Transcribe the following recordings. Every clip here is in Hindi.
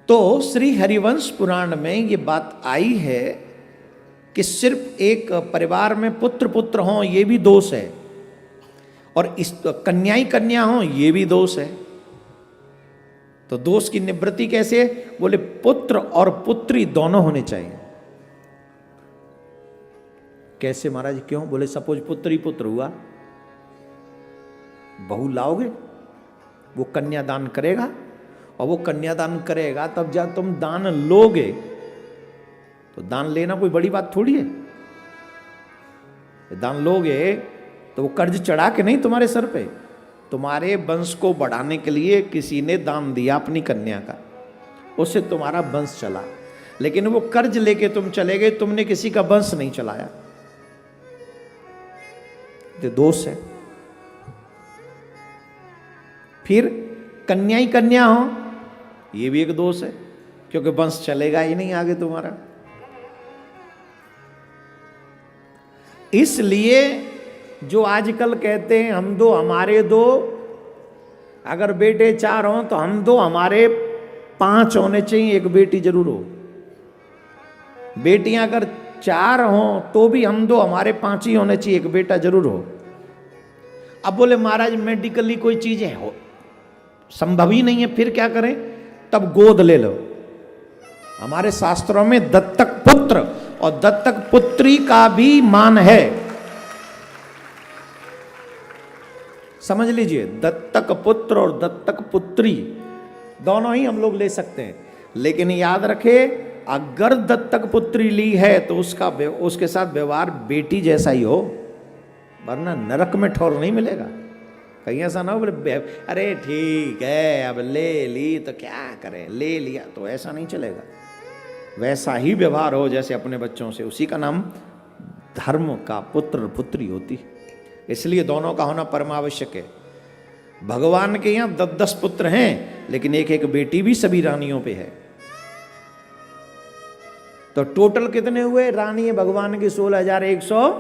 तो श्री हरिवंश पुराण में ये बात आई है कि सिर्फ एक परिवार में पुत्र पुत्र हों ये भी दोष है, और इस कन्या ही कन्या हों ये भी दोष है। तो दोष की निवृत्ति कैसे है? बोले पुत्र और पुत्री दोनों होने चाहिए। कैसे महाराज, क्यों? बोले सपोज पुत्र ही पुत्र हुआ, बहू लाओगे, वो कन्यादान करेगा, और वो कन्यादान करेगा तब जब तुम दान लोगे, तो दान लेना कोई बड़ी बात थोड़ी है। दान लोगे तो वो कर्ज चढ़ा के नहीं तुम्हारे सर पे, तुम्हारे वंश को बढ़ाने के लिए किसी ने दान दिया अपनी कन्या का, उससे तुम्हारा वंश चला। लेकिन वो कर्ज लेके तुम चले गए, तुमने किसी का वंश नहीं चलाया, तो दोष है। फिर कन्या ही कन्या हो ये भी एक दोष है, क्योंकि वंश चलेगा ही नहीं आगे तुम्हारा। इसलिए जो आजकल कहते हैं हम दो हमारे दो, अगर बेटे 4 हों तो हम दो हमारे 5 होने चाहिए, एक बेटी जरूर हो। बेटियां अगर 4 हों तो भी हम दो हमारे 5 ही होने चाहिए, एक बेटा जरूर हो। अब बोले महाराज मेडिकली कोई चीजें हो संभव ही नहीं है, फिर क्या करें? तब गोद ले लो। हमारे शास्त्रों में दत्तक पुत्र और दत्तक पुत्री का भी मान है, समझ लीजिए। दत्तक पुत्र और दत्तक पुत्री दोनों ही हम लोग ले सकते हैं, लेकिन याद रखे अगर दत्तक पुत्री ली है तो उसके साथ व्यवहार बेटी जैसा ही हो, वरना नरक में ठौर नहीं मिलेगा। कहीं ऐसा ना हो बोले अरे ठीक है अब ले ली तो क्या करें, ले लिया तो ऐसा नहीं चलेगा। वैसा ही व्यवहार हो जैसे अपने बच्चों से, उसी का नाम धर्म का पुत्र पुत्री होती। इसलिए दोनों का होना परमावश्यक है। भगवान के यहाँ 10-10 पुत्र हैं, लेकिन एक एक बेटी भी सभी रानियों पे है। तो टोटल कितने हुए? रानी है भगवान की 16,100,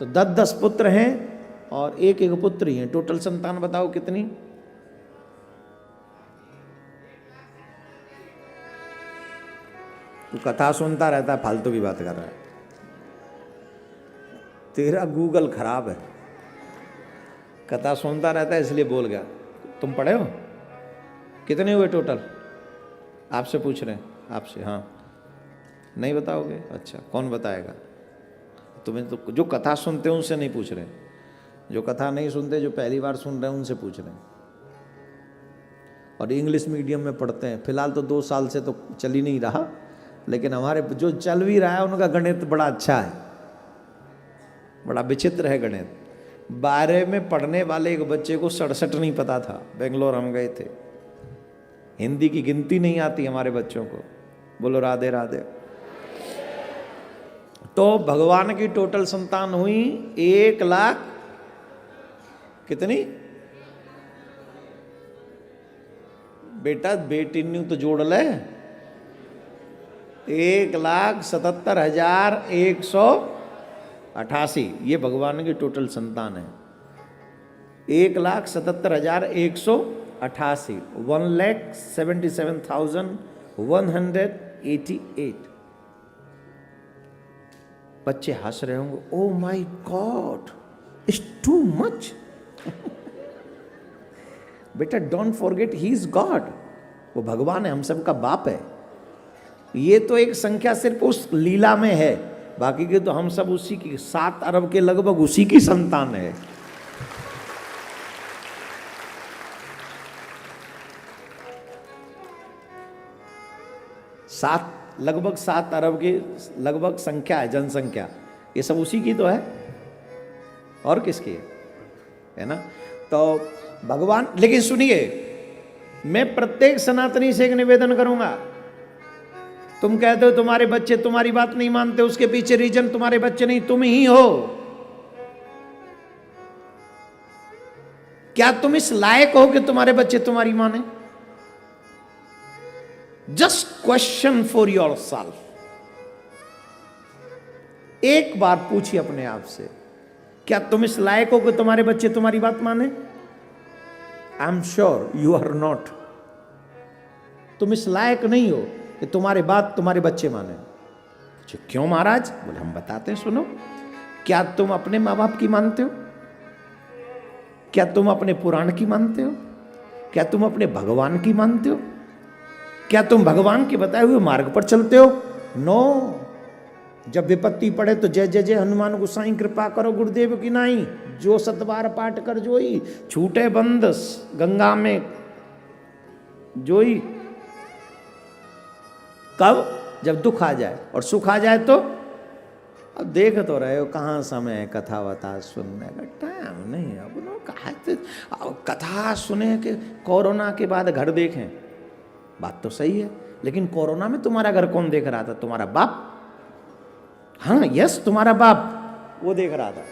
तो 10-10 पुत्र हैं और एक एक पुत्री हैं। टोटल संतान बताओ कितनी? तू कथा सुनता रहता है, फालतू की बात कर रहा है। तेरा गूगल खराब है, कथा सुनता रहता है इसलिए बोल गया। तुम पढ़े हो? कितने हुए टोटल? आपसे पूछ रहे हैं, आपसे। हाँ, नहीं बताओगे? अच्छा, कौन बताएगा? तुम्हें तो जो कथा सुनते हैं उनसे नहीं पूछ रहे, जो कथा नहीं सुनते, जो पहली बार सुन रहे हैं उनसे पूछ रहे हैं। और इंग्लिश मीडियम में पढ़ते हैं। फिलहाल तो 2 साल से तो चल ही नहीं रहा, लेकिन हमारे जो चल भी रहा है उनका गणित बड़ा अच्छा है, बड़ा विचित्र है गणित। 12 में पढ़ने वाले एक बच्चे को 67 नहीं पता था। बेंगलोर हम गए थे, हिंदी की गिनती नहीं आती हमारे बच्चों को। बोलो राधे राधे। तो भगवान की टोटल संतान हुई 1 लाख कितनी? बेटा बेटी न्यू तो जोड़ ले, 1,77,188 ये भगवान की टोटल संतान है। 1,77,188, 1,77,188। बच्चे हंस रहे होंगे, oh my God it's too much. बेटा don't forget he is God, वो भगवान है, हम सबका बाप है। ये तो एक संख्या सिर्फ उस लीला में है, बाकी के तो हम सब उसी की 7 अरब के लगभग उसी की संतान है। लगभग 7 अरब की लगभग संख्या है, जनसंख्या, ये सब उसी की तो है, और किसकी है ना? तो भगवान, लेकिन सुनिए, मैं प्रत्येक सनातनी से एक निवेदन करूंगा। तुम कहते हो तुम्हारे बच्चे तुम्हारी बात नहीं मानते, उसके पीछे रीजन तुम्हारे बच्चे नहीं, तुम ही हो। क्या तुम इस लायक हो कि तुम्हारे बच्चे तुम्हारी माने? Just question for your self. एक बार पूछिए अपने आप से, क्या तुम इस लायक हो कि तुम्हारे बच्चे तुम्हारी बात माने? I am sure you are not. तुम इस लायक नहीं हो कि तुम्हारे बात तुम्हारे बच्चे माने। क्यों महाराज? बोले हम बताते हैं, सुनो। क्या तुम अपने माँ बाप की मानते हो? क्या तुम अपने पुराण की मानते हो? क्या तुम अपने भगवान की मानते हो? क्या तुम भगवान के बताए हुए मार्ग पर चलते हो? नो। जब विपत्ति पड़े तो जय जय जय हनुमान गोसाई कृपा करो गुरुदेव की नाई, जो सतबार पाठ कर जोई, छूटे बंद गंगा में जोई। कब? जब दुख आ जाए, और सुख आ जाए तो अब देख तो रहे हो कहाँ समय है कथा वथा सुनने का, टाइम नहीं। अब लोग कहा कथा सुने के कोरोना के बाद घर देखें, बात तो सही है, लेकिन कोरोना में तुम्हारा घर कौन देख रहा था? तुम्हारा बाप। हाँ यस, तुम्हारा बाप वो देख रहा था।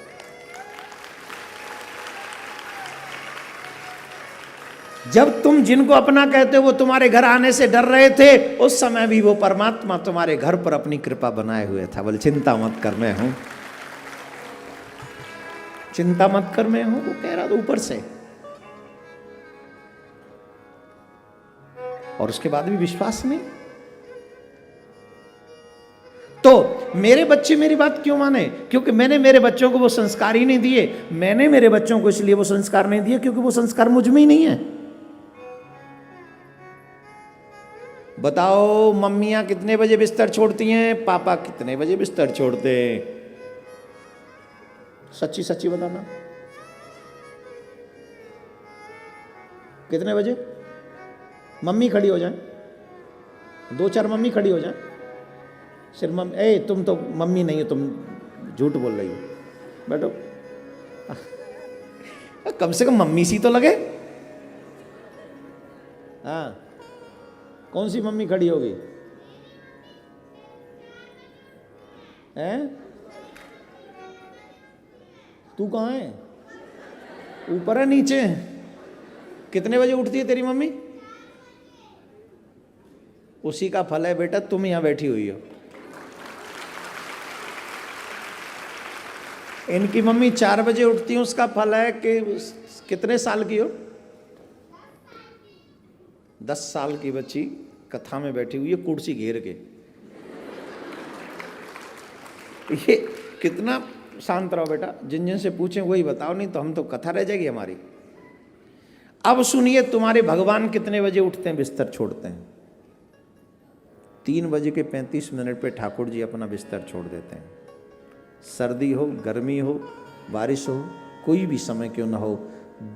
जब तुम जिनको अपना कहते हो वो तुम्हारे घर आने से डर रहे थे, उस समय भी वो परमात्मा तुम्हारे घर पर अपनी कृपा बनाए हुए था। बोले चिंता मत कर मैं हूं, चिंता मत कर मैं हूं, वो कह रहा था ऊपर से। और उसके बाद भी विश्वास नहीं। तो मेरे बच्चे मेरी बात क्यों माने? क्योंकि मैंने मेरे बच्चों को वो संस्कार ही नहीं दिए। मैंने मेरे बच्चों को इसलिए वो संस्कार नहीं दिए क्योंकि वो संस्कार मुझ में ही नहीं है। बताओ मम्मियां कितने बजे बिस्तर छोड़ती हैं, पापा कितने बजे बिस्तर छोड़ते हैं? सच्ची सच्ची बताना, कितने बजे? मम्मी खड़ी हो जाए, दो चार मम्मी खड़ी हो जाए, सिर्फ मम्मी। ए तुम तो मम्मी नहीं हो, तुम झूठ बोल रही हो, बैठो। कम से कम मम्मी सी तो लगे। हाँ, कौन सी मम्मी खड़ी होगी? हैं? तू कहाँ है? ऊपर है नीचे? कितने बजे उठती है तेरी मम्मी? उसी का फल है बेटा, तुम यहां बैठी हुई हो। इनकी मम्मी 4 बजे उठती है, उसका फल है कि कितने साल की हो? 10 साल की बच्ची कथा में बैठी हुई है कुर्सी घेर के। ये कितना शांत रहो बेटा, जिन जिन से पूछें वही बताओ, नहीं तो हम तो कथा रह जाएगी हमारी। अब सुनिए, तुम्हारे भगवान कितने बजे उठते हैं, बिस्तर छोड़ते हैं? 3:35 पे ठाकुर जी अपना बिस्तर छोड़ देते हैं। सर्दी हो, गर्मी हो, बारिश हो, कोई भी समय क्यों ना हो,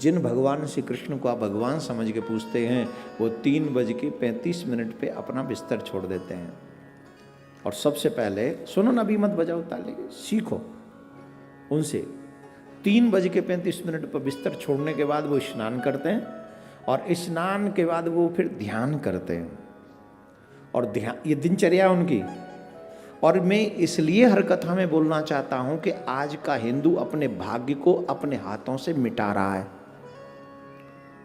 जिन भगवान श्री कृष्ण को आप भगवान समझ के पूछते हैं, वो 3:35 पे अपना बिस्तर छोड़ देते हैं। और सबसे पहले सुनो ना, अभी मत बजाओ ताली, सीखो उनसे। 3:35 पर बिस्तर छोड़ने के बाद वो स्नान करते हैं, और स्नान के बाद वो फिर ध्यान करते हैं। और ध्यान, ये दिनचर्या उनकी। और मैं इसलिए हर कथा में बोलना चाहता हूं कि आज का हिंदू अपने भाग्य को अपने हाथों से मिटा रहा है।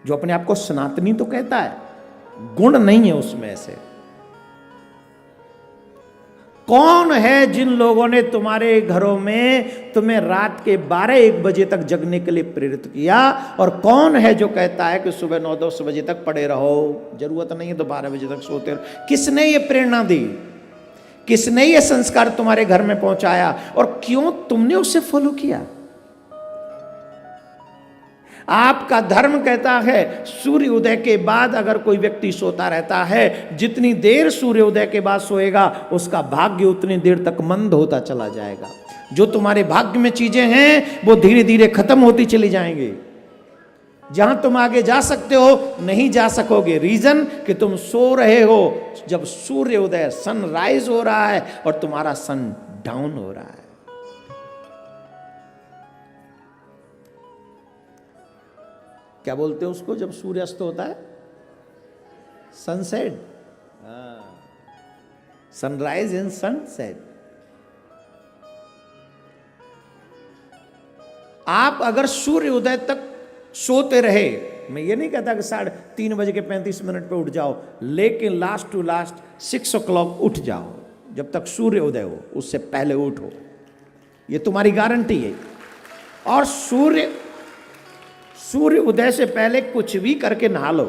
जो अपने आप को सनातनी तो कहता है, गुण नहीं है उसमें से। कौन है जिन लोगों ने तुम्हारे घरों में तुम्हें रात के 12-1 बजे तक जगने के लिए प्रेरित किया? और कौन है जो कहता है कि सुबह 9-10 बजे तक पड़े रहो, जरूरत नहीं है तो 12 बजे तक सोते रहो? किसने ये प्रेरणा दी? किसने ये संस्कार तुम्हारे घर में पहुंचाया? और क्यों तुमने उसे फॉलो किया? आपका धर्म कहता है सूर्य उदय के बाद अगर कोई व्यक्ति सोता रहता है, जितनी देर सूर्य उदय के बाद सोएगा उसका भाग्य उतनी देर तक मंद होता चला जाएगा। जो तुम्हारे भाग्य में चीजें हैं वो धीरे धीरे खत्म होती चली जाएंगी। जहां तुम आगे जा सकते हो नहीं जा सकोगे। रीजन कि तुम सो रहे हो जब सूर्य उदय, सनराइज हो रहा है और तुम्हारा सन डाउन हो रहा है। क्या बोलते हैं उसको जब सूर्य अस्त होता है? सनसेट। Sunrise and sunset. आप अगर सूर्य उदय तक सोते रहे, मैं ये नहीं कहता कि 3:35 पे उठ जाओ, लेकिन लास्ट टू लास्ट 6 o'clock उठ जाओ। जब तक सूर्य उदय हो उससे पहले उठो, ये तुम्हारी गारंटी है। और सूर्य उदय से पहले कुछ भी करके नहा लो,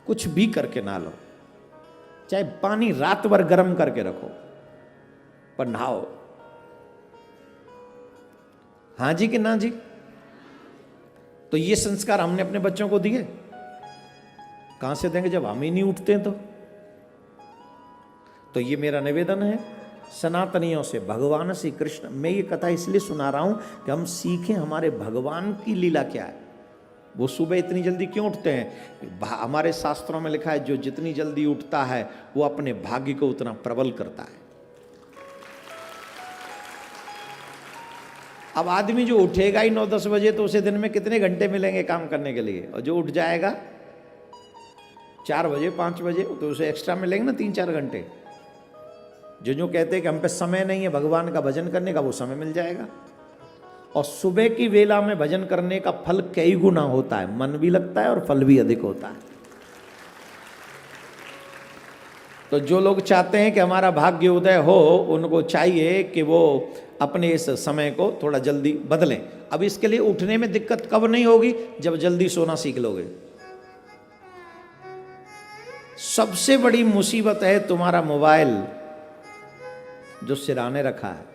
कुछ भी करके नहा लो, चाहे पानी रात भर गर्म करके रखो, पर नहाओ। हाँ जी कि ना जी? तो ये संस्कार हमने अपने बच्चों को दिए? कहां से देंगे जब हम ही नहीं उठते तो ये मेरा निवेदन है सनातनियों से, भगवान श्री कृष्ण। मैं ये कथा इसलिए सुना रहा हूं कि हम सीखें हमारे भगवान की लीला क्या है। वो सुबह इतनी जल्दी क्यों उठते हैं? हमारे शास्त्रों में लिखा है जो जितनी जल्दी उठता है वो अपने भाग्य को उतना प्रबल करता है। अब आदमी जो उठेगा ही 9-10 बजे तो उसे दिन में कितने घंटे मिलेंगे काम करने के लिए, और जो उठ जाएगा 4 बजे 5 बजे तो उसे एक्स्ट्रा मिलेंगे ना 3-4 घंटे। जो कहते हैं कि हम पे समय नहीं है भगवान का भजन करने का, वो समय मिल जाएगा। और सुबह की वेला में भजन करने का फल कई गुना होता है, मन भी लगता है और फल भी अधिक होता है। तो जो लोग चाहते हैं कि हमारा भाग्य उदय हो, उनको चाहिए कि वो अपने इस समय को थोड़ा जल्दी बदलें। अब इसके लिए उठने में दिक्कत कब नहीं होगी? जब जल्दी सोना सीख लोगे। सबसे बड़ी मुसीबत है तुम्हारा मोबाइल जो सिराने रखा है।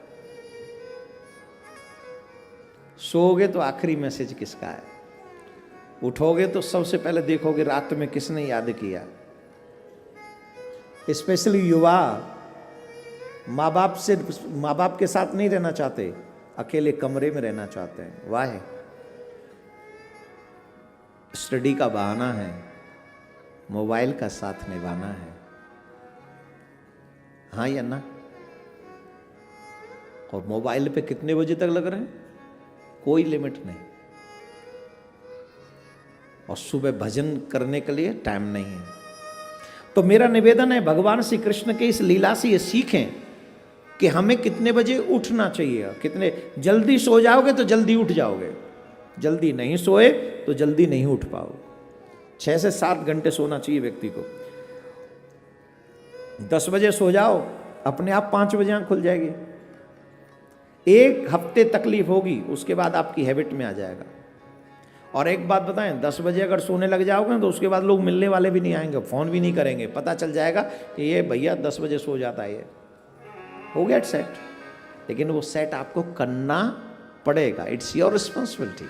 सोओगे तो आखिरी मैसेज किसका है, उठोगे तो सबसे पहले देखोगे रात में किसने याद किया। स्पेशली युवा माँ बाप के साथ नहीं रहना चाहते, अकेले कमरे में रहना चाहते हैं। वाह, स्टडी का बहाना है, मोबाइल का साथ निभाना है। हाँ या ना? और मोबाइल पे कितने बजे तक लग रहे हैं? कोई लिमिट नहीं। और सुबह भजन करने के लिए टाइम नहीं है। तो मेरा निवेदन है भगवान श्री कृष्ण के इस लीला से ये सीखें कि हमें कितने बजे उठना चाहिए। कितने जल्दी सो जाओगे तो जल्दी उठ जाओगे, जल्दी नहीं सोए तो जल्दी नहीं उठ पाओगे। 6 से 7 घंटे सोना चाहिए व्यक्ति को। 10 बजे सो जाओ, अपने आप 5 बजे आंख खुल जाएगी। 1 हफ्ते तकलीफ होगी, उसके बाद आपकी हैबिट में आ जाएगा। और एक बात बताएं, 10 बजे अगर सोने लग जाओगे ना तो उसके बाद लोग मिलने वाले भी नहीं आएंगे, फोन भी नहीं करेंगे। पता चल जाएगा कि ये भैया 10 बजे सो जाता है, ये हो गया सेट। लेकिन वो सेट आपको करना पड़ेगा, इट्स योर रिस्पॉन्सिबिलिटी।